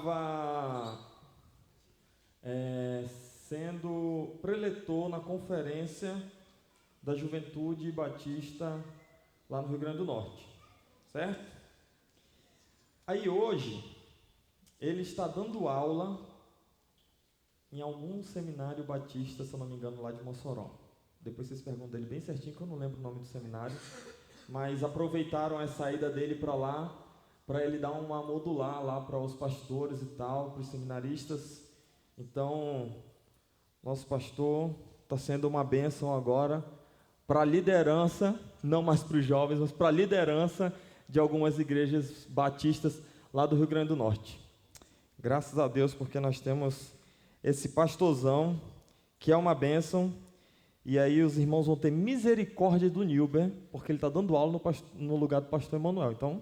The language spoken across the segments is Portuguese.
estava sendo preletor na conferência da Juventude Batista lá no Rio Grande do Norte, certo? Aí hoje ele está dando aula em algum seminário batista, se eu não me engano, lá de Mossoró. Depois vocês perguntam dele bem certinho, que eu não lembro o nome do seminário, mas aproveitaram a saída dele para lá, para ele dar uma modular lá para os pastores e tal, para os seminaristas. Então, nosso pastor está sendo uma bênção agora para a liderança, não mais para os jovens, mas para a liderança de algumas igrejas batistas lá do Rio Grande do Norte. Graças a Deus, porque nós temos esse pastorzão, que é uma bênção, e aí os irmãos vão ter misericórdia do Nilber, porque ele está dando aula no lugar do pastor Emanuel. Então,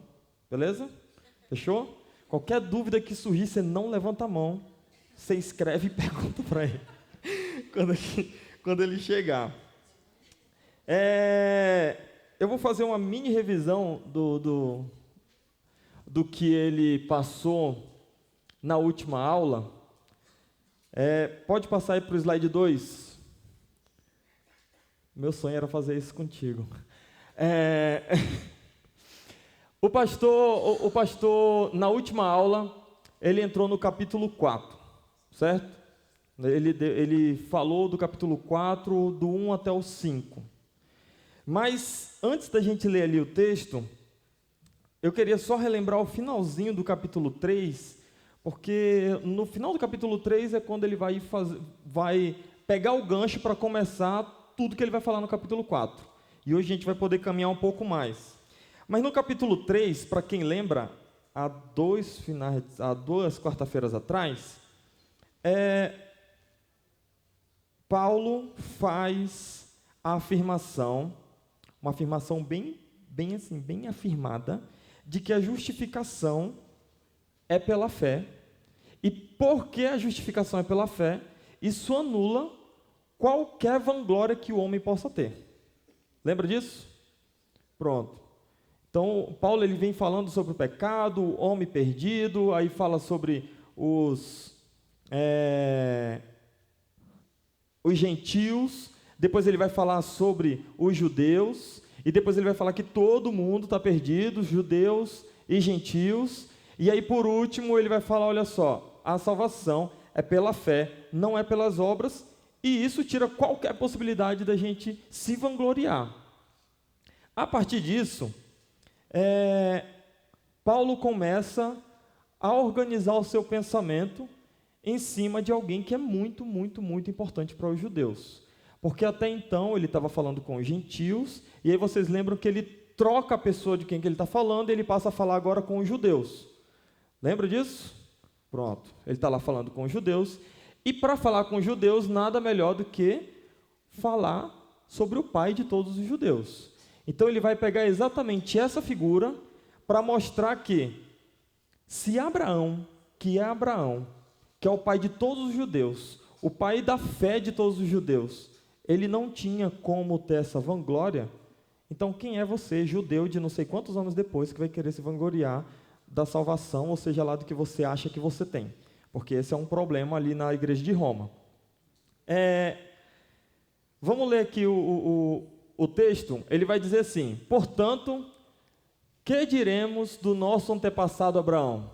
beleza? Fechou? Qualquer dúvida que surgir, você não levanta a mão, você escreve e pergunta para ele, quando ele chegar. Eu vou fazer uma mini revisão do que ele passou na última aula. Pode passar aí para o slide 2. Meu sonho era fazer isso contigo. O pastor, na última aula, ele entrou no capítulo 4, certo? Ele falou do capítulo 4, do 1 até o 5. Mas, antes da gente ler ali o texto, eu queria só relembrar o finalzinho do capítulo 3, porque no final do capítulo 3 é quando ele vai pegar o gancho para começar tudo que ele vai falar no capítulo 4. E hoje a gente vai poder caminhar um pouco mais. Mas no capítulo 3, para quem lembra, há duas quarta-feiras atrás, Paulo faz a afirmação, uma afirmação bem afirmada, de que a justificação é pela fé. E porque a justificação é pela fé, isso anula qualquer vanglória que o homem possa ter. Lembra disso? Pronto. Então, Paulo ele vem falando sobre o pecado, o homem perdido, aí fala sobre os gentios, depois ele vai falar sobre os judeus, e depois ele vai falar que todo mundo está perdido, judeus e gentios, e aí por último ele vai falar, olha só, a salvação é pela fé, não é pelas obras, e isso tira qualquer possibilidade da gente se vangloriar. A partir disso, Paulo começa a organizar o seu pensamento em cima de alguém que é muito, muito, muito importante para os judeus. Porque até então ele estava falando com os gentios, e aí vocês lembram que ele troca a pessoa de quem que ele está falando, e ele passa a falar agora com os judeus. Lembra disso? Pronto, ele está lá falando com os judeus, e para falar com os judeus, nada melhor do que falar sobre o pai de todos os judeus. Então ele vai pegar exatamente essa figura para mostrar que se Abraão, que é o pai de todos os judeus, o pai da fé de todos os judeus, ele não tinha como ter essa vanglória, então quem é você, judeu de não sei quantos anos depois, que vai querer se vangloriar da salvação, ou seja lá do que você acha que você tem? Porque esse é um problema ali na igreja de Roma. Vamos ler aqui o texto. Ele vai dizer assim: portanto, que diremos do nosso antepassado Abraão?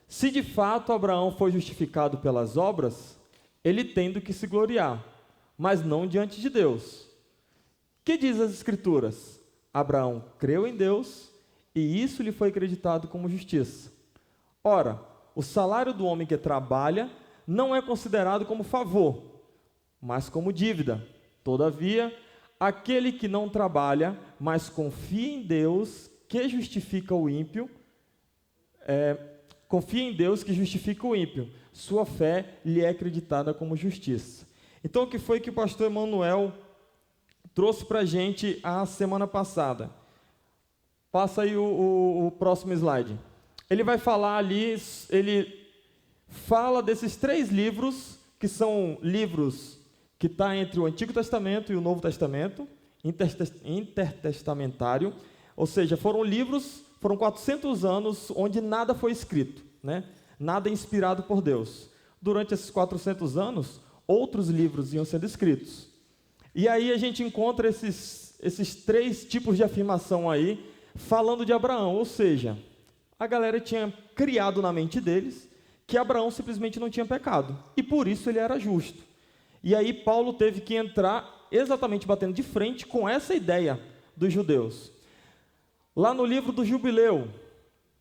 Se de fato Abraão foi justificado pelas obras, ele tem do que se gloriar, mas não diante de Deus. Que diz as Escrituras? Abraão creu em Deus, e isso lhe foi acreditado como justiça. Ora, o salário do homem que trabalha não é considerado como favor, mas como dívida. Todavia, aquele que não trabalha, mas confia em Deus, que justifica o ímpio, sua fé lhe é acreditada como justiça. Então, o que foi que o pastor Emanuel trouxe para a gente a semana passada? Passa aí o próximo slide. Ele vai falar ali, ele fala desses 3 livros, que são livros que estão entre o Antigo Testamento e o Novo Testamento, intertestamentário, ou seja, foram 400 anos onde nada foi escrito, né? nada inspirado por Deus. Durante esses 400 anos, outros livros iam sendo escritos. E aí a gente encontra esses 3 tipos de afirmação aí, falando de Abraão, ou seja, a galera tinha criado na mente deles que Abraão simplesmente não tinha pecado, e por isso ele era justo. E aí Paulo teve que entrar exatamente batendo de frente com essa ideia dos judeus. Lá no livro do Jubileu,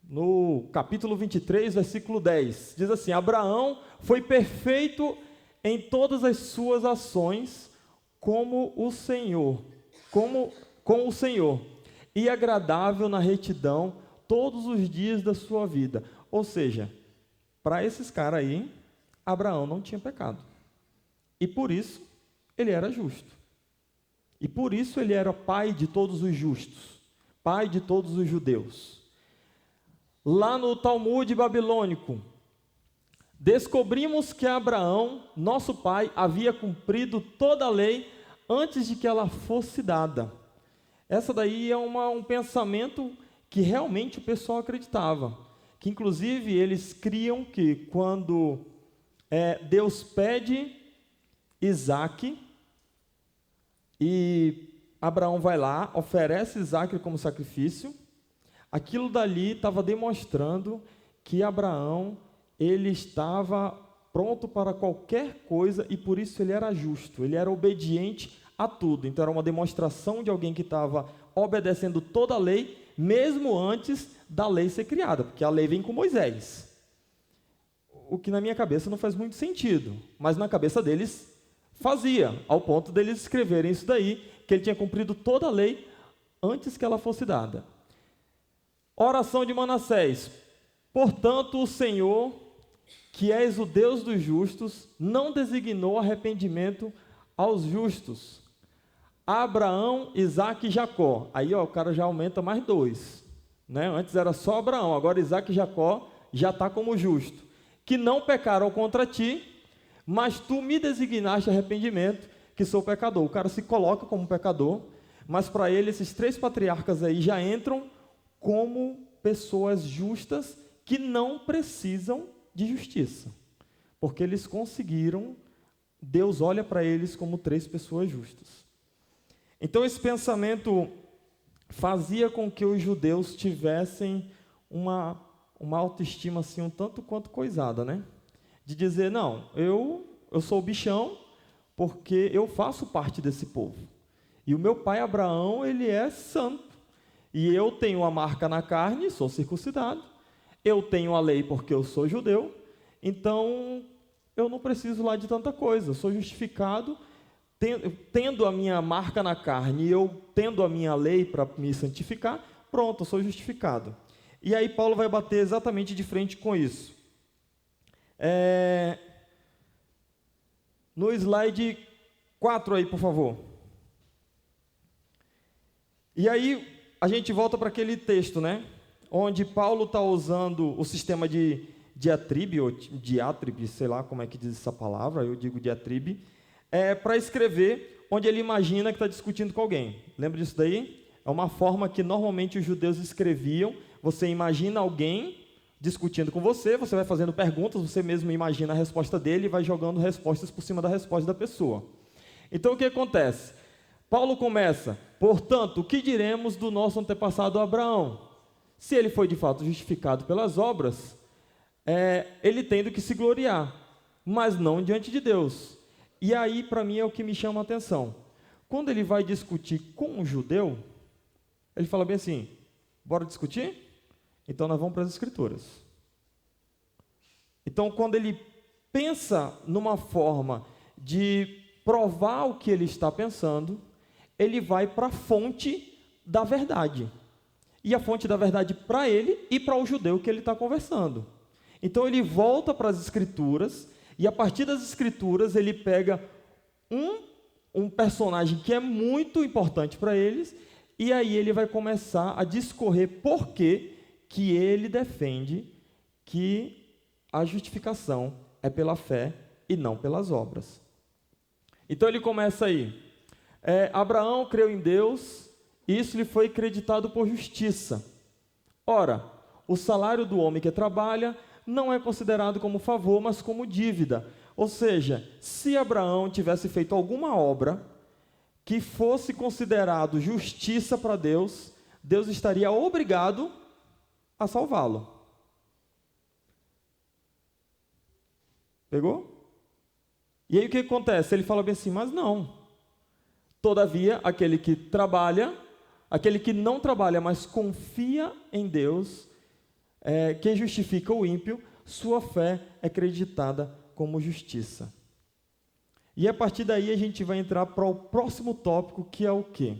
no capítulo 23, versículo 10, diz assim: Abraão foi perfeito em todas as suas ações com o Senhor, e agradável na retidão todos os dias da sua vida. Ou seja, para esses caras aí, Abraão não tinha pecado. E por isso, ele era justo. E por isso ele era pai de todos os justos, pai de todos os judeus. Lá no Talmud babilônico, descobrimos que Abraão, nosso pai, havia cumprido toda a lei antes de que ela fosse dada. Essa daí é um pensamento que realmente o pessoal acreditava, que inclusive eles criam que quando Deus pede Isaque, e Abraão vai lá, oferece Isaque como sacrifício, aquilo dali estava demonstrando que Abraão, ele estava pronto para qualquer coisa e por isso ele era justo, ele era obediente a tudo. Então era uma demonstração de alguém que estava obedecendo toda a lei, mesmo antes da lei ser criada, porque a lei vem com Moisés. O que na minha cabeça não faz muito sentido, mas na cabeça deles fazia, ao ponto deles escreverem isso daí, que ele tinha cumprido toda a lei antes que ela fosse dada. Oração de Manassés: portanto, o Senhor, que és o Deus dos justos, não designou arrependimento aos justos. Abraão, Isaque e Jacó. Aí o cara já aumenta mais 2. Né? Antes era só Abraão, agora Isaque e Jacó já está como justo. Que não pecaram contra ti, mas tu me designaste arrependimento, que sou pecador. O cara se coloca como pecador, mas para ele esses 3 patriarcas aí já entram como pessoas justas que não precisam de justiça, porque eles conseguiram, Deus olha para eles como 3 pessoas justas. Então esse pensamento fazia com que os judeus tivessem uma autoestima assim um tanto quanto coisada, né? De dizer, não, eu sou o bichão porque eu faço parte desse povo. E o meu pai Abraão, ele é santo. E eu tenho a marca na carne, sou circuncidado. Eu tenho a lei porque eu sou judeu. Então, eu não preciso lá de tanta coisa. Eu sou justificado tendo a minha marca na carne e eu tendo a minha lei para me santificar. Pronto, eu sou justificado. E aí Paulo vai bater exatamente de frente com isso. No slide 4 aí, por favor. E aí, a gente volta para aquele texto, né? Onde Paulo está usando o sistema de diatribe, ou diátribe, sei lá como é que diz essa palavra, eu digo diatribe, para escrever onde ele imagina que está discutindo com alguém. Lembra disso daí? É uma forma que normalmente os judeus escreviam. Você imagina alguém discutindo com você, você vai fazendo perguntas, você mesmo imagina a resposta dele e vai jogando respostas por cima da resposta da pessoa. Então, o que acontece? Paulo começa: portanto, o que diremos do nosso antepassado Abraão? Se ele foi de fato justificado pelas obras, ele tem do que se gloriar, mas não diante de Deus. E aí, para mim, é o que me chama a atenção. Quando ele vai discutir com um judeu, ele fala bem assim: bora discutir? Então nós vamos para as Escrituras. Então, quando ele pensa numa forma de provar o que ele está pensando, ele vai para a fonte da verdade. E a fonte da verdade para ele e para o judeu que ele está conversando. Então ele volta para as Escrituras, e a partir das Escrituras ele pega um personagem que é muito importante para eles, e aí ele vai começar a discorrer por que ele defende que a justificação é pela fé e não pelas obras. Então ele começa aí: Abraão creu em Deus, e isso lhe foi creditado por justiça. Ora, o salário do homem que trabalha não é considerado como favor, mas como dívida. Ou seja, se Abraão tivesse feito alguma obra que fosse considerado justiça para Deus, Deus estaria obrigado a salvá-lo. Pegou? E aí o que acontece? Ele fala bem assim, mas não. Todavia, aquele que trabalha, aquele que não trabalha, mas confia em Deus, que justifica o ímpio, sua fé é creditada como justiça. E a partir daí a gente vai entrar para o próximo tópico, que é o quê?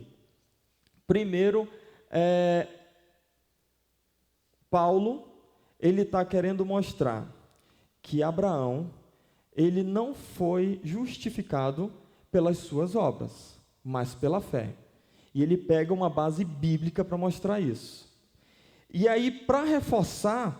Primeiro, Paulo, ele está querendo mostrar que Abraão, ele não foi justificado pelas suas obras, mas pela fé. E ele pega uma base bíblica para mostrar isso. E aí, para reforçar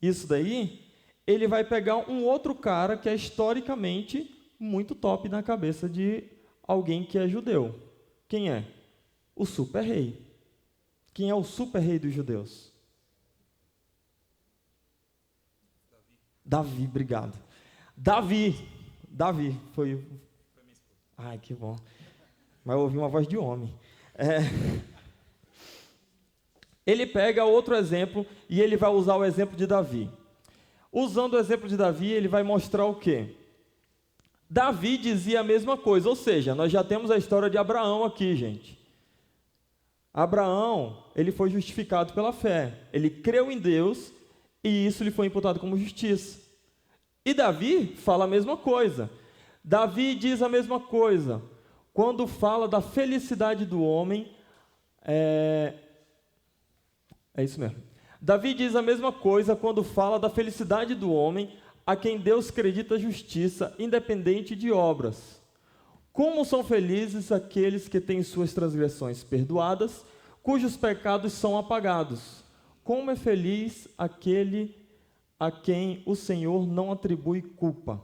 isso daí, ele vai pegar um outro cara que é historicamente muito top na cabeça de alguém que é judeu. Quem é? O super rei. Quem é o super rei dos judeus? Davi, obrigado. Davi foi minha esposa. Ai, que bom. Mas eu ouvi uma voz de homem. Ele pega outro exemplo e ele vai usar o exemplo de Davi. Usando o exemplo de Davi, ele vai mostrar o quê? Davi dizia a mesma coisa, ou seja, nós já temos a história de Abraão aqui, gente. Abraão, ele foi justificado pela fé. Ele creu em Deus e isso lhe foi imputado como justiça. E Davi fala a mesma coisa. Davi diz a mesma coisa. Quando fala da felicidade do homem, é isso mesmo. Davi diz a mesma coisa quando fala da felicidade do homem a quem Deus acredita justiça, independente de obras. Como são felizes aqueles que têm suas transgressões perdoadas, cujos pecados são apagados. Como é feliz aquele a quem o Senhor não atribui culpa.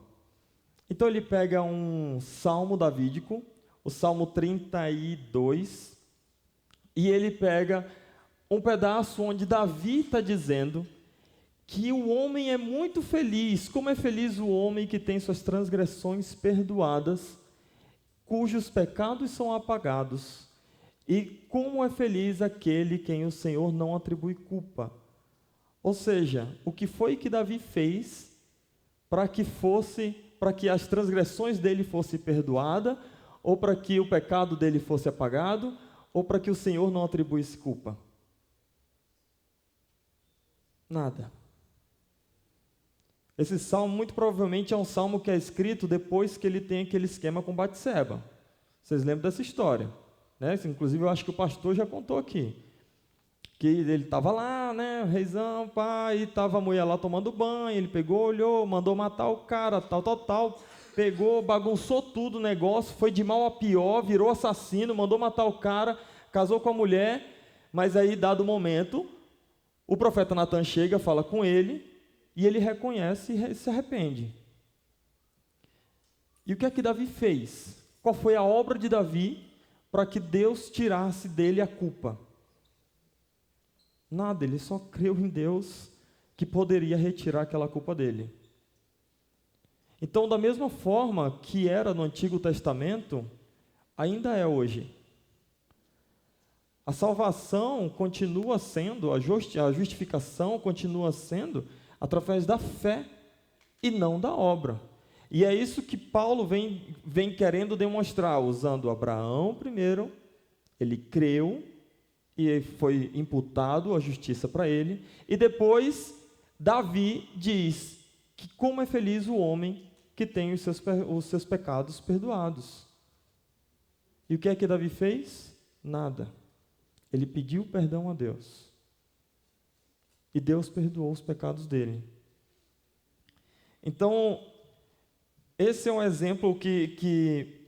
Então ele pega um salmo davídico, o Salmo 32, e ele pega um pedaço onde Davi está dizendo que o homem é muito feliz. Como é feliz o homem que tem suas transgressões perdoadas, cujos pecados são apagados. E como é feliz aquele quem o Senhor não atribui culpa. Ou seja, o que foi que Davi fez para que as transgressões dele fossem perdoadas, ou para que o pecado dele fosse apagado, ou para que o Senhor não atribuísse culpa? Nada. Esse salmo, muito provavelmente, é um salmo que é escrito depois que ele tem aquele esquema com Batseba. Vocês lembram dessa história, né? Inclusive, eu acho que o pastor já contou aqui. Que ele estava lá, né, reizão, pai, e estava a mulher lá tomando banho, ele pegou, olhou, mandou matar o cara, tal, pegou, bagunçou tudo o negócio, foi de mal a pior, virou assassino, mandou matar o cara, casou com a mulher, mas aí, dado o momento, o profeta Natan chega, fala com ele, e ele reconhece e se arrepende. E o que é que Davi fez? Qual foi a obra de Davi para que Deus tirasse dele a culpa? Nada, ele só creu em Deus que poderia retirar aquela culpa dele. Então, da mesma forma que era no Antigo Testamento, ainda é hoje. A salvação continua sendo, a justificação continua sendo através da fé e não da obra. E é isso que Paulo vem querendo demonstrar, usando Abraão primeiro, ele creu, e foi imputado a justiça para ele. E depois, Davi diz que como é feliz o homem que tem os seus pecados perdoados. E o que é que Davi fez? Nada. Ele pediu perdão a Deus. E Deus perdoou os pecados dele. Então, esse é um exemplo que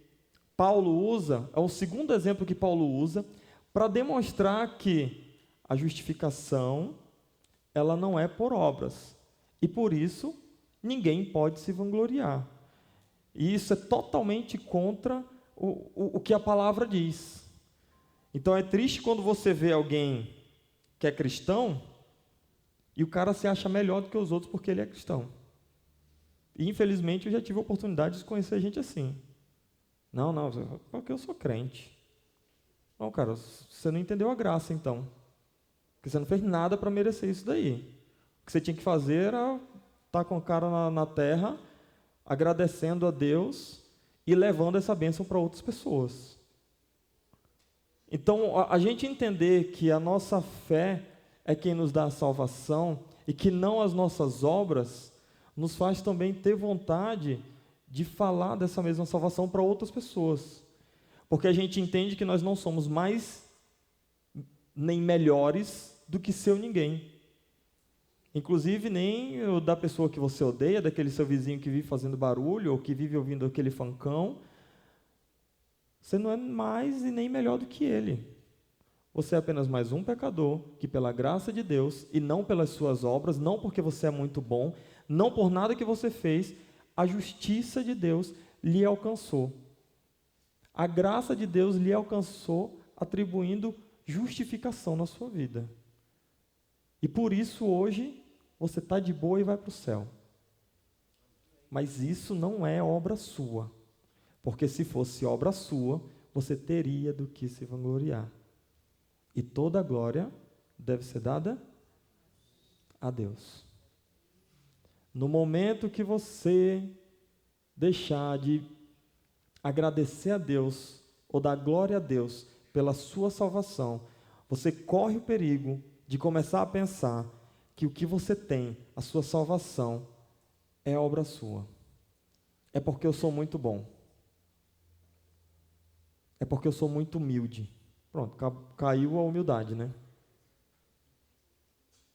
Paulo usa, é o segundo exemplo que Paulo usa, para demonstrar que a justificação, ela não é por obras. E por isso, ninguém pode se vangloriar. E isso é totalmente contra o que a palavra diz. Então é triste quando você vê alguém que é cristão, e o cara se acha melhor do que os outros porque ele é cristão. E, infelizmente, eu já tive a oportunidade de conhecer gente assim. Não, porque eu sou crente. Não, cara, você não entendeu a graça, então. Porque você não fez nada para merecer isso daí. O que você tinha que fazer era estar com a cara na terra, agradecendo a Deus e levando essa bênção para outras pessoas. Então, a gente entender que a nossa fé é quem nos dá a salvação e que não as nossas obras, nos faz também ter vontade de falar dessa mesma salvação para outras pessoas. Porque a gente entende que nós não somos mais nem melhores do que seu ninguém. Inclusive, nem o da pessoa que você odeia, daquele seu vizinho que vive fazendo barulho, ou que vive ouvindo aquele funkão. Você não é mais e nem melhor do que ele. Você é apenas mais um pecador que, pela graça de Deus, e não pelas suas obras, não porque você é muito bom, não por nada que você fez, a justiça de Deus lhe alcançou. A graça de Deus lhe alcançou, atribuindo justificação na sua vida. E por isso, hoje, você está de boa e vai para o céu. Mas isso não é obra sua. Porque se fosse obra sua, você teria do que se vangloriar. E toda a glória deve ser dada a Deus. No momento que você deixar de agradecer a Deus, ou dar glória a Deus pela sua salvação, você corre o perigo de começar a pensar que o que você tem, a sua salvação, é obra sua. É porque eu sou muito bom. É porque eu sou muito humilde. Pronto, caiu a humildade, né?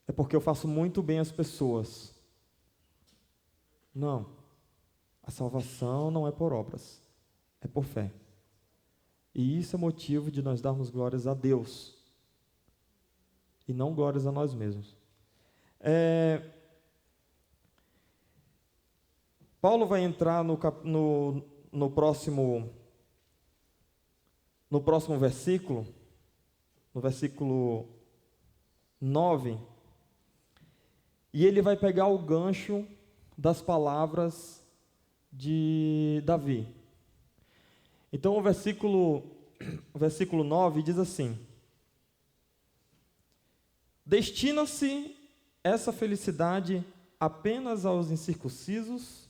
É porque eu faço muito bem às pessoas. Não. A salvação não é por obras, é por fé. E isso é motivo de nós darmos glórias a Deus. E não glórias a nós mesmos. Paulo vai entrar no próximo versículo, no versículo 9, e ele vai pegar o gancho das palavras de Davi. Então o versículo 9 diz assim: destina-se essa felicidade apenas aos incircuncisos,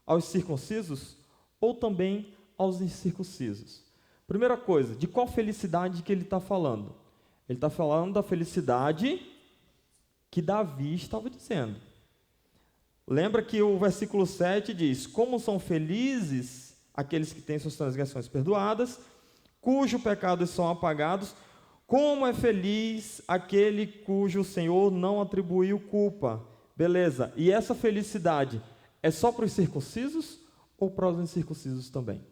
aos circuncisos, ou também aos incircuncisos? Primeira coisa, de qual felicidade que ele está falando? Ele está falando da felicidade que Davi estava dizendo. Lembra que o versículo 7 diz: como são felizes aqueles que têm suas transgressões perdoadas, cujo pecados são apagados, como é feliz aquele cujo Senhor não atribuiu culpa. Beleza, e essa felicidade é só para os circuncisos ou para os incircuncisos também?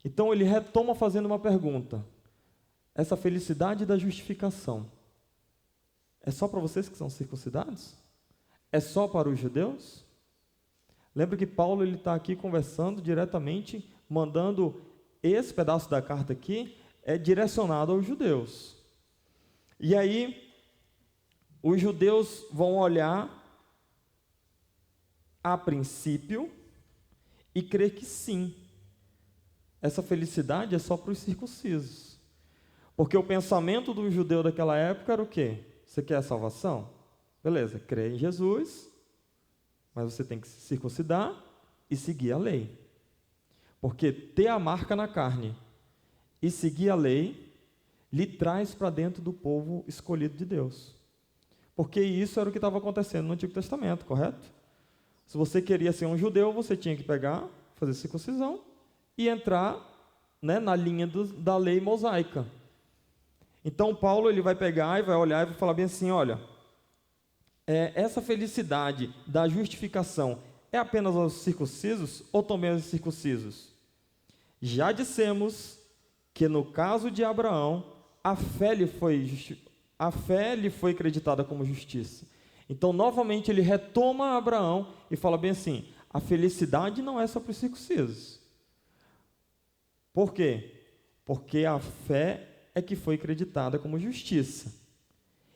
Então ele retoma fazendo uma pergunta: essa felicidade da justificação é só para vocês que são circuncidados? É só para os judeus? Lembra que Paulo está aqui conversando diretamente, mandando esse pedaço da carta aqui, é direcionado aos judeus. E aí, os judeus vão olhar, a princípio, e crer que sim, essa felicidade é só para os circuncisos. Porque o pensamento do judeu daquela época era o quê? Você quer a salvação? Beleza, crê em Jesus, mas você tem que se circuncidar e seguir a lei. Porque ter a marca na carne e seguir a lei lhe traz para dentro do povo escolhido de Deus. Porque isso era o que estava acontecendo no Antigo Testamento, correto? Se você queria ser um judeu, você tinha que pegar, fazer circuncisão e entrar, né, na linha da lei mosaica. Então Paulo ele vai pegar e vai olhar e vai falar bem assim: olha, essa felicidade da justificação é apenas aos circuncisos ou também aos incircuncisos? Já dissemos que no caso de Abraão, a fé lhe foi creditada como justiça. Então, novamente, ele retoma Abraão e fala bem assim: a felicidade não é só para os circuncisos. Por quê? Porque a fé é que foi creditada como justiça.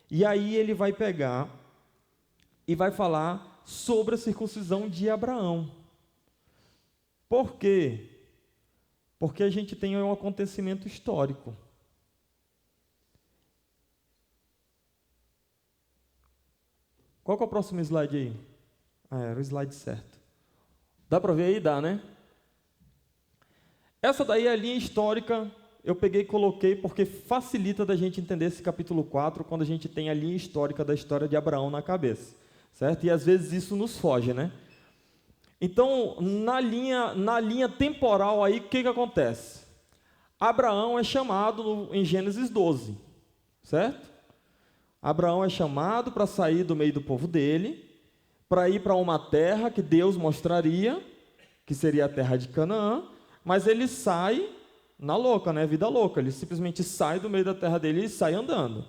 E aí ele vai pegar e vai falar sobre a circuncisão de Abraão. Por quê? Porque a gente tem um acontecimento histórico. Qual que é o próximo slide aí? Era o slide certo. Dá para ver aí? Dá, né? Essa daí é a linha histórica, eu peguei e coloquei porque facilita da gente entender esse capítulo 4 quando a gente tem a linha histórica da história de Abraão na cabeça, certo? E às vezes isso nos foge, né? Então, na linha temporal aí, o que acontece? Abraão é chamado em Gênesis 12, certo? Abraão é chamado para sair do meio do povo dele, para ir para uma terra que Deus mostraria, que seria a terra de Canaã, mas ele sai na louca, né? Vida louca. Ele simplesmente sai do meio da terra dele e sai andando.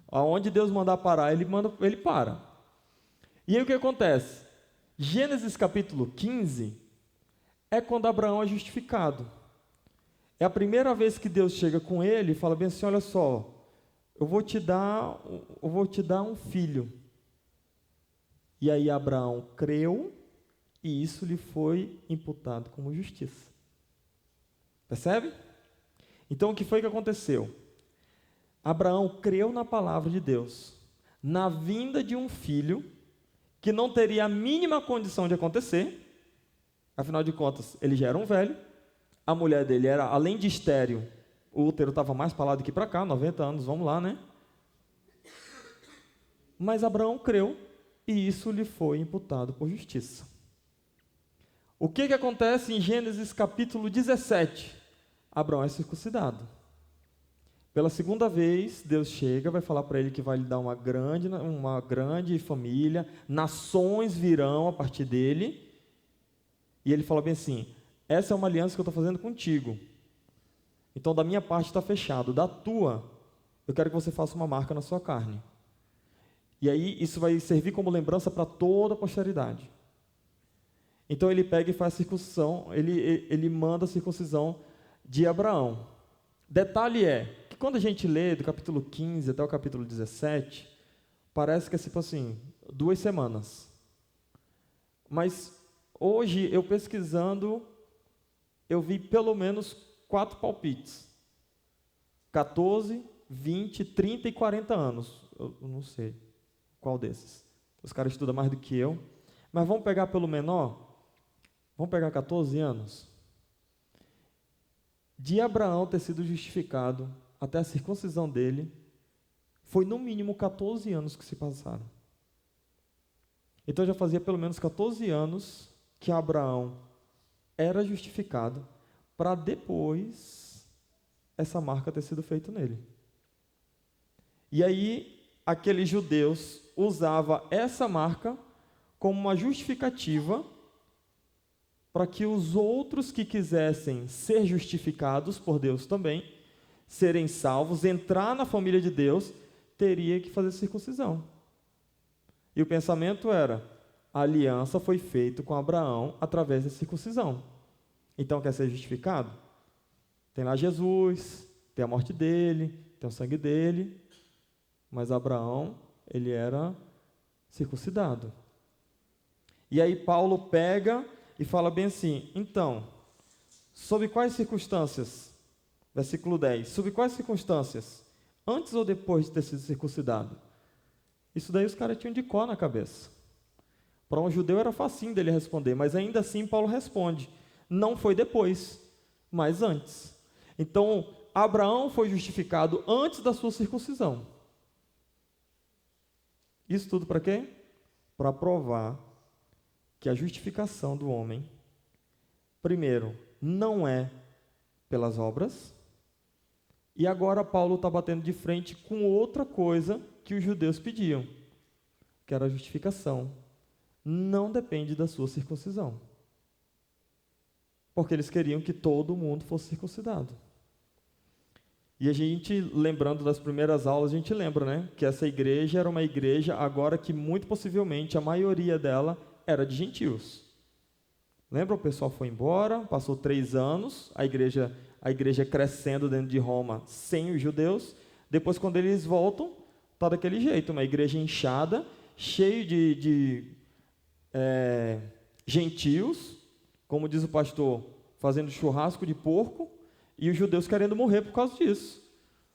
Aonde Deus mandar parar, ele para. E aí o que acontece? Gênesis capítulo 15 é quando Abraão é justificado. É a primeira vez que Deus chega com ele e fala bem assim, olha só, eu vou te dar um filho. E aí Abraão creu e isso lhe foi imputado como justiça. Percebe? Então o que foi que aconteceu? Abraão creu na palavra de Deus, na vinda de um filho que não teria a mínima condição de acontecer, afinal de contas, ele já era um velho, a mulher dele era, além de estéril, o útero estava mais para lá do que para cá, 90 anos, vamos lá, né? Mas Abraão creu e isso lhe foi imputado por justiça. O que acontece em Gênesis capítulo 17? Abraão é circuncidado. Pela segunda vez, Deus chega, vai falar para ele que vai lhe dar uma grande família, nações virão a partir dele, e ele fala bem assim, essa é uma aliança que eu estou fazendo contigo. Então, da minha parte está fechado, da tua, eu quero que você faça uma marca na sua carne. E aí, isso vai servir como lembrança para toda a posteridade. Então, ele pega e faz a circuncisão, ele manda a circuncisão de Abraão. Detalhe é, que quando a gente lê do capítulo 15 até o capítulo 17, parece que é tipo assim, 2 semanas. Mas, hoje, eu pesquisando, eu vi pelo menos 4 palpites. 14, 20, 30 e 40 anos. Eu não sei qual desses. Os caras estudam mais do que eu. Mas vamos pegar pelo menor? Vamos pegar 14 anos? De Abraão ter sido justificado até a circuncisão dele, foi no mínimo 14 anos que se passaram. Então já fazia pelo menos 14 anos que Abraão era justificado para depois essa marca ter sido feita nele. E aí, aqueles judeus usavam essa marca como uma justificativa para que os outros que quisessem ser justificados por Deus também, serem salvos, entrar na família de Deus, teria que fazer circuncisão. E o pensamento era, a aliança foi feita com Abraão através da circuncisão. Então, quer ser justificado? Tem lá Jesus, tem a morte dele, tem o sangue dele, mas Abraão, ele era circuncidado. E aí Paulo pega e fala bem assim, então, sob quais circunstâncias? Versículo 10, sob quais circunstâncias? Antes ou depois de ter sido circuncidado? Isso daí os caras tinham de cor na cabeça. Para um judeu era facinho dele responder, mas ainda assim Paulo responde, não foi depois, mas antes. Então, Abraão foi justificado antes da sua circuncisão. Isso tudo para quê? Para provar que a justificação do homem, primeiro, não é pelas obras, e agora Paulo está batendo de frente com outra coisa que os judeus pediam, que era a justificação. Não depende da sua circuncisão. Porque eles queriam que todo mundo fosse circuncidado. E a gente, lembrando das primeiras aulas, a gente lembra, né? Que essa igreja era uma igreja, agora que muito possivelmente a maioria dela era de gentios. Lembra? O pessoal foi embora, passou 3 anos, a igreja crescendo dentro de Roma sem os judeus. Depois, quando eles voltam, está daquele jeito, uma igreja inchada, cheio de gentios, como diz o pastor, fazendo churrasco de porco, e os judeus querendo morrer por causa disso.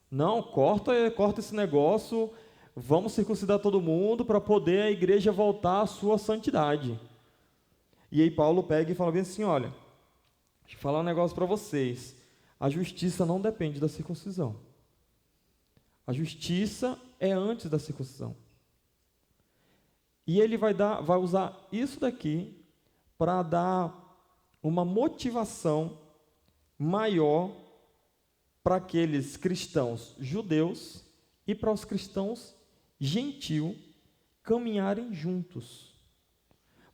Não, corta esse negócio, vamos circuncidar todo mundo para poder a igreja voltar à sua santidade. E aí Paulo pega e fala bem assim, olha, deixa eu falar um negócio para vocês, a justiça não depende da circuncisão. A justiça é antes da circuncisão. E ele vai usar isso daqui para dar uma motivação maior para aqueles cristãos judeus e para os cristãos gentios caminharem juntos.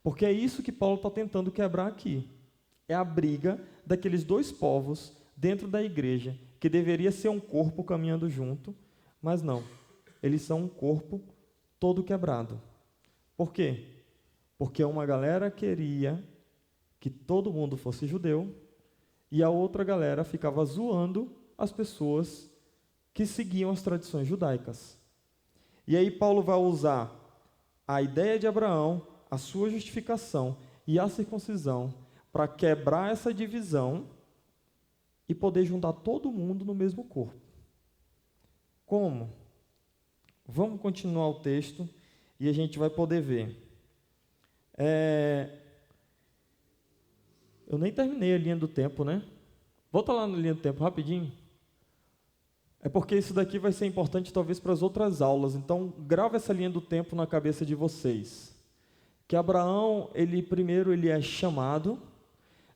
Porque é isso que Paulo está tentando quebrar aqui. É a briga daqueles dois povos dentro da igreja, que deveria ser um corpo caminhando junto, mas não. Eles são um corpo todo quebrado. Por quê? Porque uma galera queria que todo mundo fosse judeu e a outra galera ficava zoando as pessoas que seguiam as tradições judaicas. E aí Paulo vai usar a ideia de Abraão, a sua justificação e a circuncisão para quebrar essa divisão e poder juntar todo mundo no mesmo corpo. Como? Vamos continuar o texto e a gente vai poder ver. Eu nem terminei a linha do tempo, né? Volta lá na linha do tempo, rapidinho. É porque isso daqui vai ser importante talvez para as outras aulas. Então, grava essa linha do tempo na cabeça de vocês. Que Abraão, primeiro ele é chamado,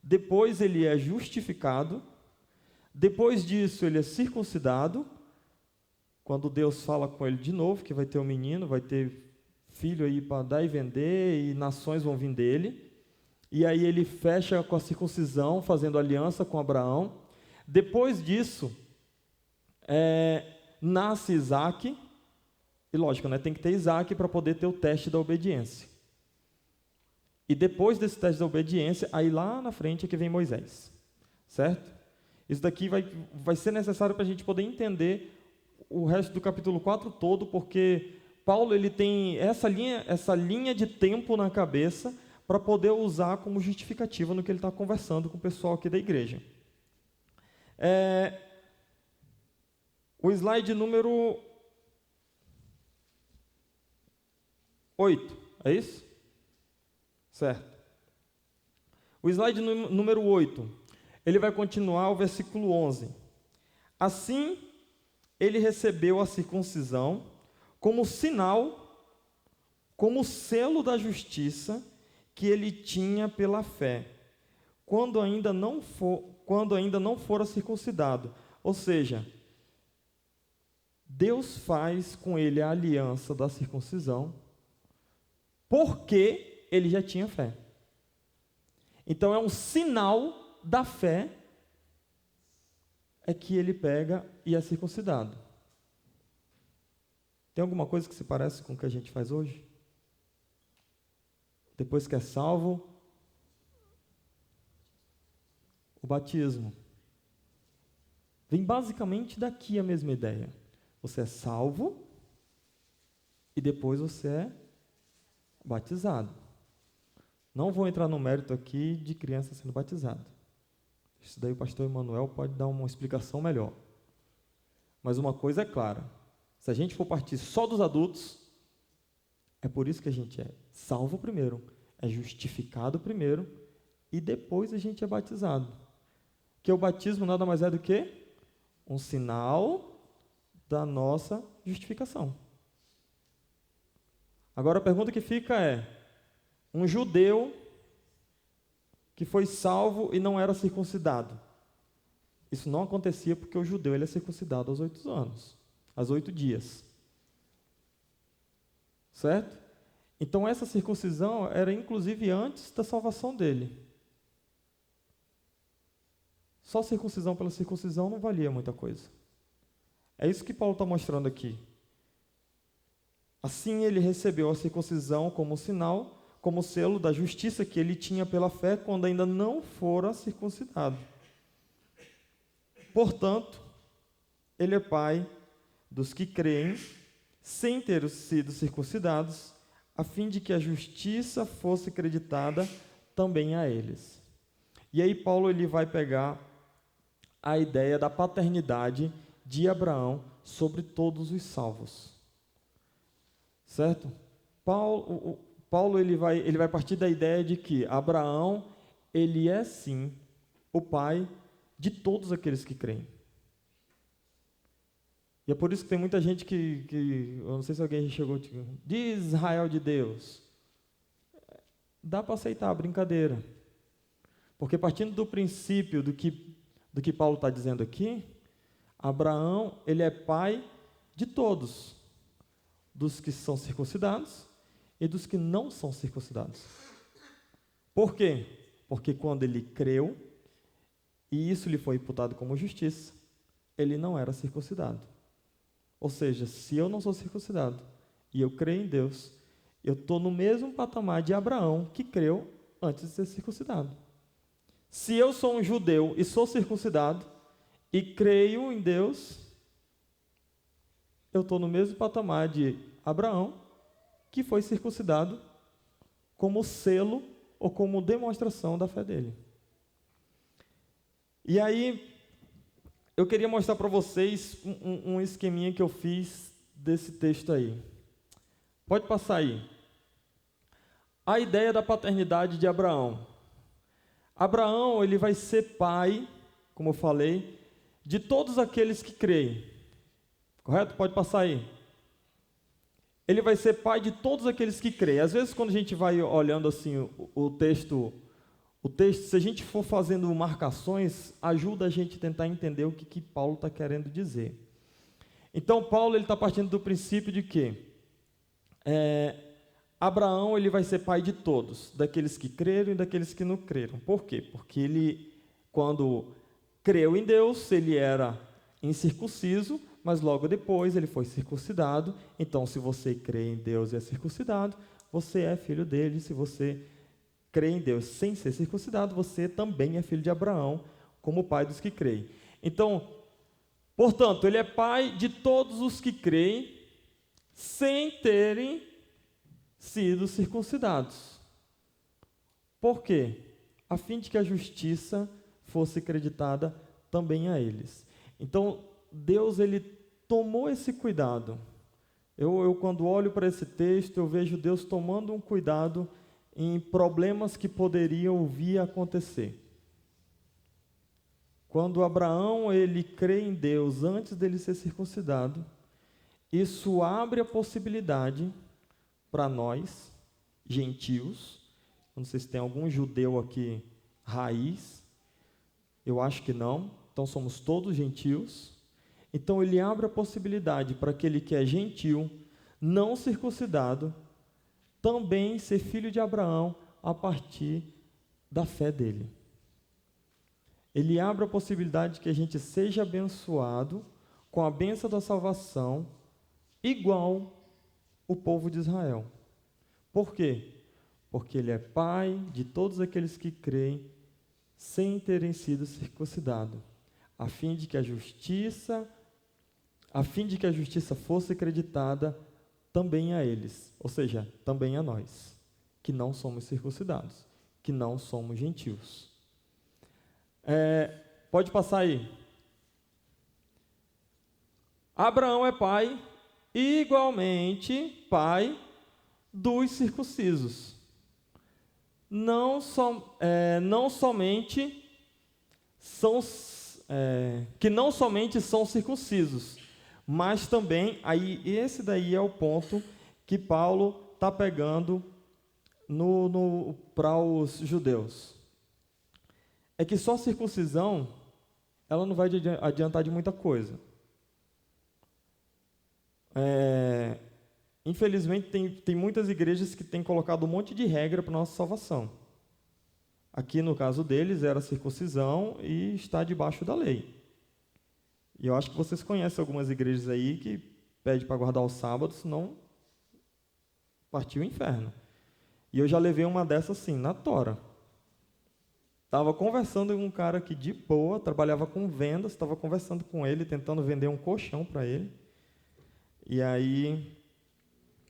depois ele é justificado, depois disso ele é circuncidado, quando Deus fala com ele de novo, que vai ter um menino, vai ter filho aí para dar e vender, e nações vão vir dele. E aí ele fecha com a circuncisão, fazendo aliança com Abraão. Depois disso, nasce Isaac, e lógico, né, tem que ter Isaac para poder ter o teste da obediência. E depois desse teste da obediência, aí lá na frente é que vem Moisés, certo? Isso daqui vai ser necessário para a gente poder entender o resto do capítulo 4 todo, porque Paulo ele tem essa linha de tempo na cabeça para poder usar como justificativa no que ele está conversando com o pessoal aqui da igreja. O slide número 8, é isso? Certo. O slide número 8, ele vai continuar o versículo 11. Assim, ele recebeu a circuncisão como sinal, como selo da justiça que ele tinha pela fé, quando ainda não fora circuncidado. Ou seja, Deus faz com ele a aliança da circuncisão, porque ele já tinha fé. Então é um sinal da fé é que ele pega e é circuncidado. Tem alguma coisa que se parece com o que a gente faz hoje? Depois que é salvo, o batismo. Vem basicamente daqui a mesma ideia. Você é salvo e depois você é batizado. Não vou entrar no mérito aqui de criança sendo batizada. Isso daí o pastor Emanuel pode dar uma explicação melhor. Mas uma coisa é clara, se a gente for partir só dos adultos, é por isso que a gente é salvo primeiro, é justificado primeiro, e depois a gente é batizado. Que o batismo nada mais é do que um sinal da nossa justificação. Agora a pergunta que fica é, um judeu que foi salvo e não era circuncidado. Isso não acontecia porque o judeu ele é circuncidado aos 8 anos, aos 8 dias. Certo? Então essa circuncisão era inclusive antes da salvação dele. Só circuncisão pela circuncisão não valia muita coisa. É isso que Paulo está mostrando aqui. Assim ele recebeu a circuncisão como sinal, como selo da justiça que ele tinha pela fé quando ainda não fora circuncidado. Portanto, ele é pai dos que creem sem ter sido circuncidados, a fim de que a justiça fosse creditada também a eles. E aí Paulo ele vai pegar a ideia da paternidade de Abraão sobre todos os salvos. Certo? Paulo ele vai partir da ideia de que Abraão, ele é sim o pai de todos aqueles que creem. E é por isso que tem muita gente que eu não sei se alguém já chegou, diz Israel de Deus. Dá para aceitar a brincadeira. Porque partindo do princípio do que Paulo está dizendo aqui, Abraão, ele é pai de todos, dos que são circuncidados e dos que não são circuncidados. Por quê? Porque quando ele creu, e isso lhe foi imputado como justiça, ele não era circuncidado. Ou seja, se eu não sou circuncidado e eu creio em Deus, eu estou no mesmo patamar de Abraão, que creu antes de ser circuncidado. Se eu sou um judeu e sou circuncidado e creio em Deus, eu estou no mesmo patamar de Abraão, que foi circuncidado como selo ou como demonstração da fé dele. E aí, eu queria mostrar para vocês um esqueminha que eu fiz desse texto aí. Pode passar aí. A ideia da paternidade de Abraão. Abraão, ele vai ser pai, como eu falei, de todos aqueles que creem. Correto? Pode passar aí. Ele vai ser pai de todos aqueles que creem. Às vezes, quando a gente vai olhando assim o texto, se a gente for fazendo marcações, ajuda a gente a tentar entender o que Paulo está querendo dizer. Então, Paulo está partindo do princípio de que Abraão ele vai ser pai de todos, daqueles que creram e daqueles que não creram. Por quê? Porque ele, quando creu em Deus, ele era incircunciso, mas logo depois ele foi circuncidado. Então, se você crê em Deus e é circuncidado, você é filho dele. Se você crê em Deus sem ser circuncidado, você também é filho de Abraão, como pai dos que creem. Então, portanto, ele é pai de todos os que creem, sem terem sido circuncidados. Por quê? A fim de que a justiça fosse creditada também a eles. Então, Deus ele tomou esse cuidado. Eu quando olho para esse texto, eu vejo Deus tomando um cuidado em problemas que poderiam vir a acontecer. Quando Abraão ele crê em Deus antes dele ser circuncidado, isso abre a possibilidade para nós, gentios, não sei se tem algum judeu aqui raiz, eu acho que não, então somos todos gentios. Então ele abre a possibilidade para aquele que é gentil, não circuncidado, também ser filho de Abraão a partir da fé dele. Ele abre a possibilidade de que a gente seja abençoado com a bênção da salvação, igual o povo de Israel. Por quê? Porque ele é pai de todos aqueles que creem sem terem sido circuncidados, a fim de que a justiça fosse creditada também a eles, ou seja, também a nós, que não somos circuncidados, que não somos gentios. Pode passar aí. Abraão é pai, igualmente pai dos circuncisos. Não somente são circuncisos, mas também, aí esse daí é o ponto que Paulo está pegando para os judeus. É que só circuncisão, ela não vai adiantar de muita coisa. Infelizmente, tem muitas igrejas que têm colocado um monte de regra para a nossa salvação. Aqui, no caso deles, era circuncisão e está debaixo da lei. E eu acho que vocês conhecem algumas igrejas aí que pedem para guardar o sábado, senão partiu o inferno. E eu já levei uma dessas assim, na tora. Estava conversando com um cara que de boa, trabalhava com vendas, estava conversando com ele, tentando vender um colchão para ele. E aí,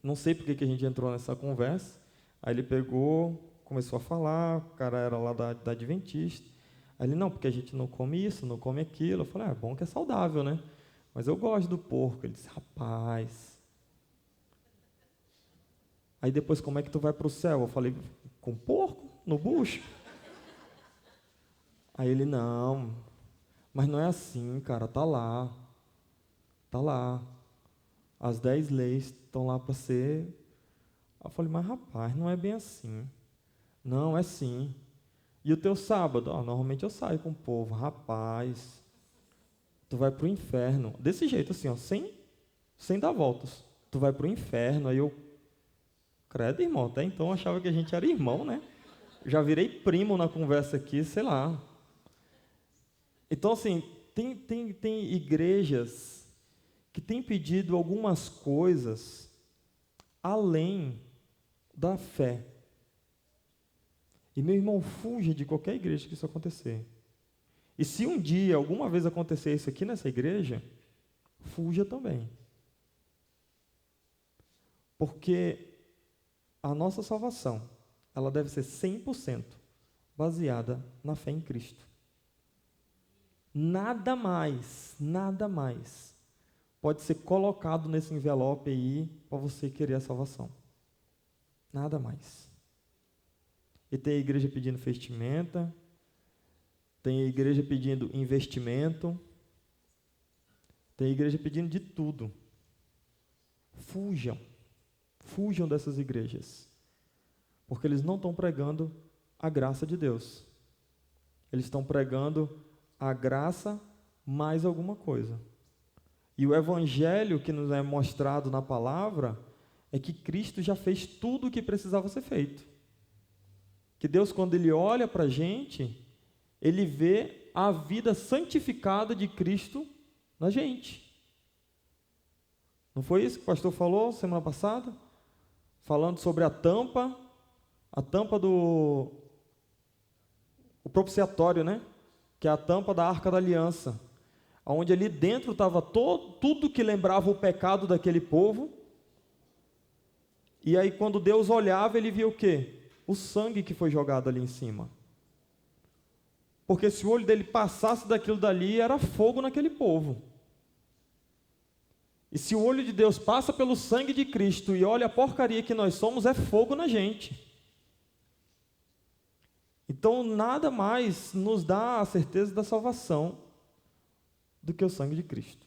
não sei porque que a gente entrou nessa conversa. Aí ele pegou, começou a falar, o cara era lá da Adventista. Aí ele, não, porque a gente não come isso, não come aquilo. Eu falei, é bom que é saudável, né? Mas eu gosto do porco. Ele disse, rapaz. Aí depois, como é que tu vai para o céu? Eu falei, com porco? No bucho? Aí ele, não, mas não é assim, cara, tá lá. Tá lá. As 10 leis estão lá para ser. Eu falei, mas rapaz, não é bem assim. Não, é sim. E o teu sábado? Normalmente eu saio com o povo. Rapaz, tu vai para o inferno. Desse jeito assim, ó, sem dar voltas. Tu vai para o inferno. Aí eu, credo, irmão, até então eu achava que a gente era irmão, né? Já virei primo na conversa aqui, sei lá. Então, assim, tem igrejas que têm pedido algumas coisas além da fé. E, meu irmão, fuja de qualquer igreja que isso acontecer. E se um dia, alguma vez acontecer isso aqui nessa igreja, fuja também. Porque a nossa salvação, ela deve ser 100% baseada na fé em Cristo. Nada mais pode ser colocado nesse envelope aí para você querer a salvação. Nada mais. E tem a igreja pedindo vestimenta, tem a igreja pedindo investimento, tem a igreja pedindo de tudo. Fujam dessas igrejas, porque eles não estão pregando a graça de Deus. Eles estão pregando a graça mais alguma coisa. E o evangelho que nos é mostrado na palavra é que Cristo já fez tudo o que precisava ser feito. Que Deus, quando Ele olha para a gente, Ele vê a vida santificada de Cristo na gente. Não foi isso que o pastor falou semana passada? Falando sobre a tampa do o propiciatório, né? Que é a tampa da Arca da Aliança, onde ali dentro estava tudo que lembrava o pecado daquele povo. E aí quando Deus olhava, Ele via o quê? O sangue que foi jogado ali em cima. Porque se o olho dele passasse daquilo dali, era fogo naquele povo. E se o olho de Deus passa pelo sangue de Cristo e olha a porcaria que nós somos, é fogo na gente. Então, nada mais nos dá a certeza da salvação do que o sangue de Cristo.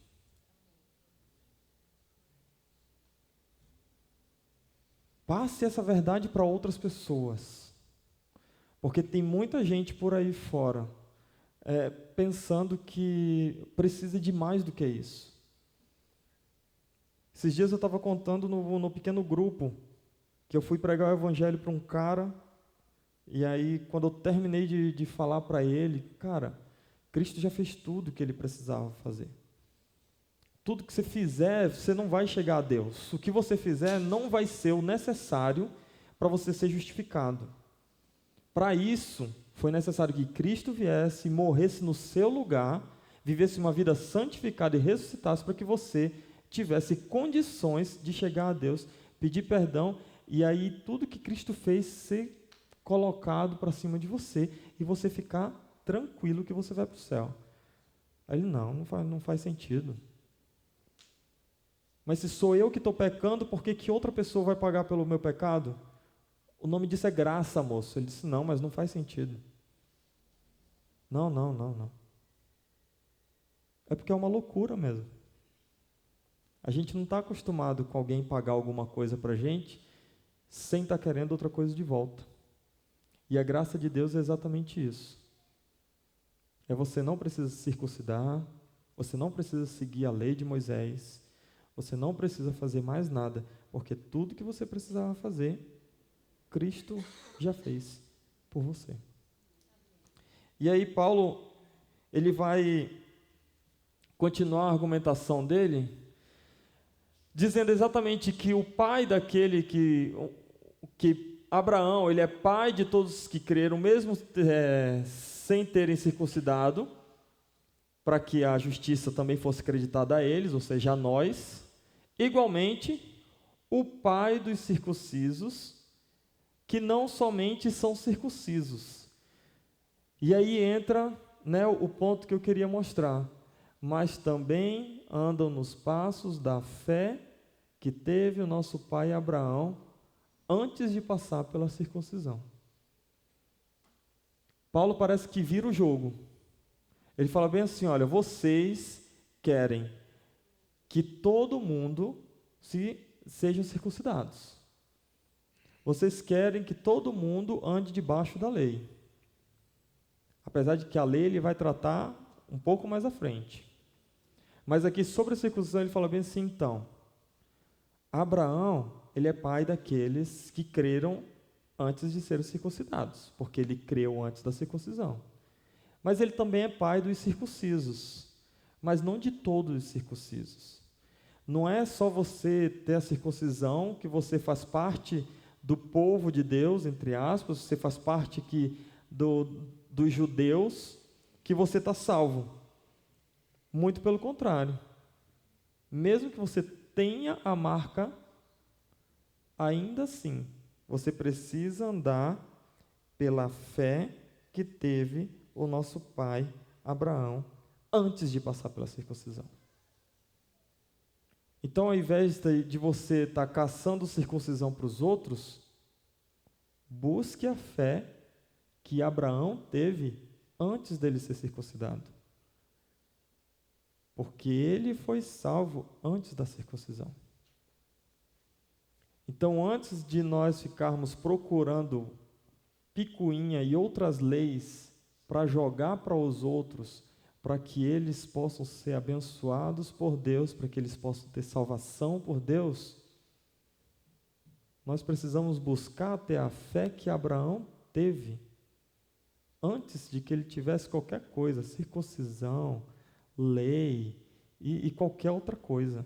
Passe essa verdade para outras pessoas. Porque tem muita gente por aí fora pensando que precisa de mais do que isso. Esses dias eu estava contando no pequeno grupo que eu fui pregar o evangelho para um cara, e aí quando eu terminei de falar para ele, cara, Cristo já fez tudo o que ele precisava fazer. Tudo que você fizer, você não vai chegar a Deus. O que você fizer não vai ser o necessário para você ser justificado. Para isso, foi necessário que Cristo viesse, morresse no seu lugar, vivesse uma vida santificada e ressuscitasse para que você tivesse condições de chegar a Deus, pedir perdão, e aí tudo que Cristo fez ser colocado para cima de você, e você ficar tranquilo que você vai para o céu. Aí ele, não faz sentido. Mas se sou eu que estou pecando, por que outra pessoa vai pagar pelo meu pecado? O nome disso é graça, moço. Ele disse, não, mas não faz sentido. Não. É porque é uma loucura mesmo. A gente não está acostumado com alguém pagar alguma coisa para a gente sem estar querendo outra coisa de volta. E a graça de Deus é exatamente isso. Você não precisa se circuncidar, você não precisa seguir a lei de Moisés, você não precisa fazer mais nada, porque tudo que você precisava fazer, Cristo já fez por você. E aí Paulo, ele vai continuar a argumentação dele, dizendo exatamente que o pai daquele que Abraão, ele é pai de todos que creram, mesmo sem terem circuncidado, para que a justiça também fosse acreditada a eles, ou seja, a nós. Igualmente, o pai dos circuncisos, que não somente são circuncisos. E aí entra, né, o ponto que eu queria mostrar. Mas também andam nos passos da fé que teve o nosso pai Abraão antes de passar pela circuncisão. Paulo parece que vira o jogo. Ele fala bem assim, olha, vocês querem que todo mundo sejam circuncidados. Vocês querem que todo mundo ande debaixo da lei. Apesar de que a lei ele vai tratar um pouco mais à frente. Mas aqui sobre a circuncisão ele fala bem assim, então, Abraão, ele é pai daqueles que creram antes de serem circuncidados, porque ele creu antes da circuncisão. Mas ele também é pai dos circuncisos, mas não de todos os circuncisos. Não é só você ter a circuncisão, que você faz parte do povo de Deus, entre aspas, você faz parte dos judeus, que você está salvo. Muito pelo contrário. Mesmo que você tenha a marca, ainda assim, você precisa andar pela fé que teve o nosso pai Abraão antes de passar pela circuncisão. Então, ao invés de você estar caçando circuncisão para os outros, busque a fé que Abraão teve antes dele ser circuncidado. Porque ele foi salvo antes da circuncisão. Então, antes de nós ficarmos procurando picuinha e outras leis para jogar para os outros, para que eles possam ser abençoados por Deus, para que eles possam ter salvação por Deus, nós precisamos buscar ter a fé que Abraão teve, antes de que ele tivesse qualquer coisa, circuncisão, lei e qualquer outra coisa.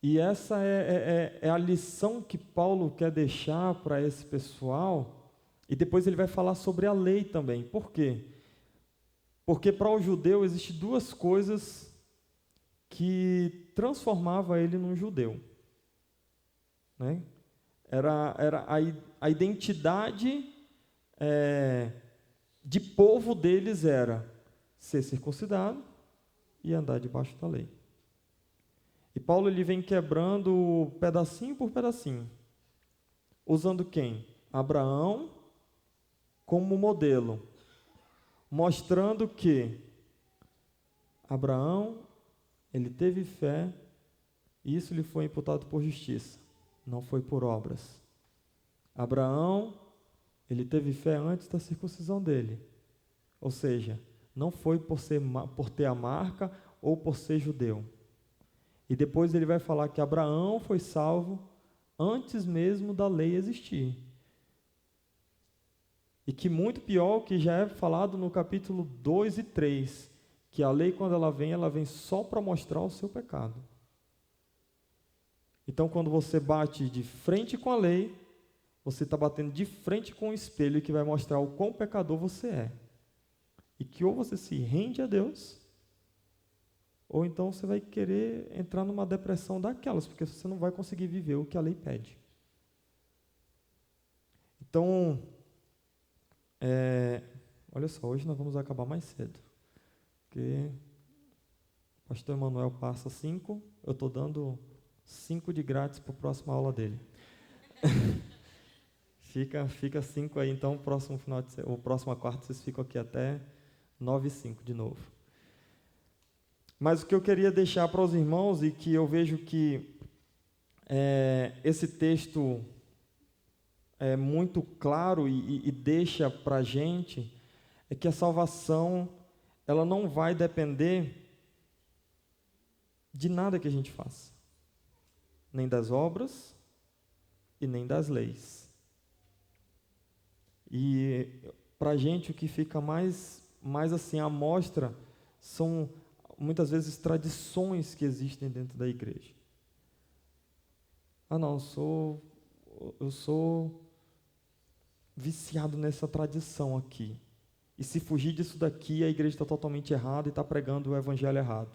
E essa é a lição que Paulo quer deixar para esse pessoal. E depois ele vai falar sobre a lei também. Por quê? Porque para o judeu existem duas coisas que transformavam ele num judeu. Né? Era a identidade de povo deles era ser circuncidado e andar debaixo da lei. E Paulo ele vem quebrando pedacinho por pedacinho. Usando quem? Abraão como modelo, mostrando que Abraão, ele teve fé, e isso lhe foi imputado por justiça, não foi por obras. Abraão, ele teve fé antes da circuncisão dele, ou seja, não foi por ter a marca ou por ser judeu. E depois ele vai falar que Abraão foi salvo antes mesmo da lei existir. E que muito pior, que já é falado no capítulo 2 e 3, que a lei, quando ela vem só para mostrar o seu pecado. Então, quando você bate de frente com a lei, você está batendo de frente com o espelho que vai mostrar o quão pecador você é. E que ou você se rende a Deus, ou então você vai querer entrar numa depressão daquelas, porque você não vai conseguir viver o que a lei pede. Então, olha só, hoje nós vamos acabar mais cedo, porque o pastor Emanuel passa 5, eu estou dando 5 de grátis para a próxima aula dele. Fica 5 aí, então, o próximo quarto vocês ficam aqui até 9h05 de novo. Mas o que eu queria deixar para os irmãos, e que eu vejo que esse texto é muito claro e deixa para a gente, é que a salvação, ela não vai depender de nada que a gente faça, nem das obras e nem das leis. E para a gente o que fica mais assim à mostra são muitas vezes tradições que existem dentro da igreja. Não, eu sou viciado nessa tradição aqui. E se fugir disso daqui, a igreja está totalmente errada e está pregando o evangelho errado.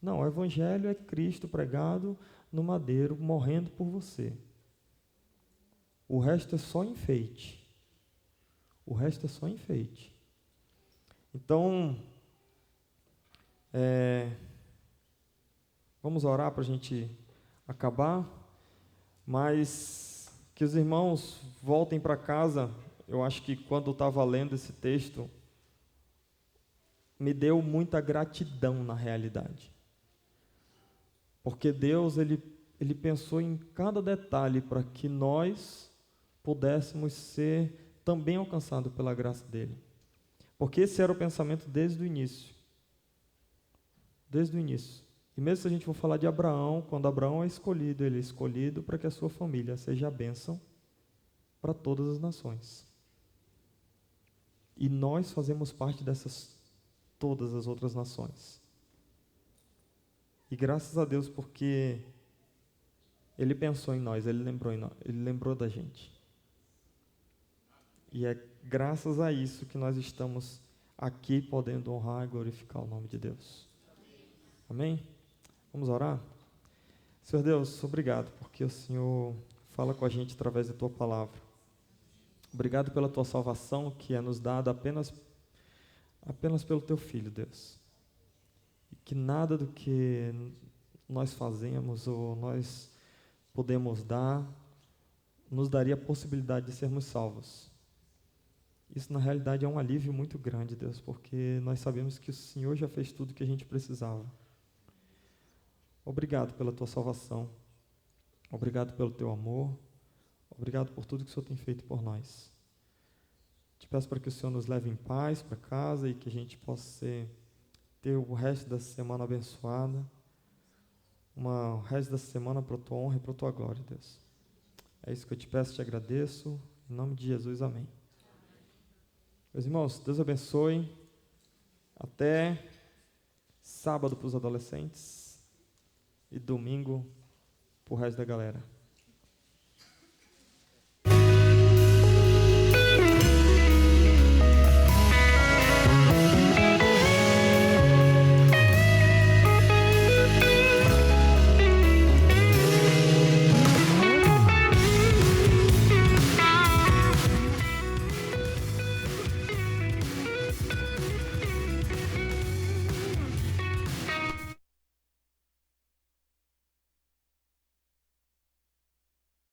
Não, o evangelho é Cristo pregado no madeiro, morrendo por você. O resto é só enfeite. O resto é só enfeite. Então, vamos orar para a gente acabar, mas que os irmãos voltem para casa. Eu acho que quando eu estava lendo esse texto, me deu muita gratidão na realidade. Porque Deus, Ele pensou em cada detalhe para que nós pudéssemos ser também alcançados pela graça dEle. Porque esse era o pensamento desde o início. Desde o início. E mesmo se a gente for falar de Abraão, quando Abraão é escolhido, ele é escolhido para que a sua família seja a bênção para todas as nações. E nós fazemos parte dessas todas as outras nações. E graças a Deus, porque Ele pensou em nós, Ele lembrou da gente. E é graças a isso que nós estamos aqui podendo honrar e glorificar o nome de Deus. Amém? Vamos orar? Senhor Deus, obrigado, porque o Senhor fala com a gente através da Tua palavra. Obrigado pela Tua salvação, que é nos dada apenas pelo Teu Filho, Deus. E que nada do que nós fazemos ou nós podemos dar nos daria a possibilidade de sermos salvos. Isso, na realidade, é um alívio muito grande, Deus, porque nós sabemos que o Senhor já fez tudo o que a gente precisava. Obrigado pela Tua salvação. Obrigado pelo Teu amor. Obrigado por tudo que o Senhor tem feito por nós. Te peço para que o Senhor nos leve em paz para casa e que a gente possa ter o resto da semana abençoada. O resto da semana para a Tua honra e para a Tua glória, Deus. É isso que eu te peço, te agradeço. Em nome de Jesus, amém. Meus irmãos, Deus abençoe. Até sábado para os adolescentes e domingo para o resto da galera.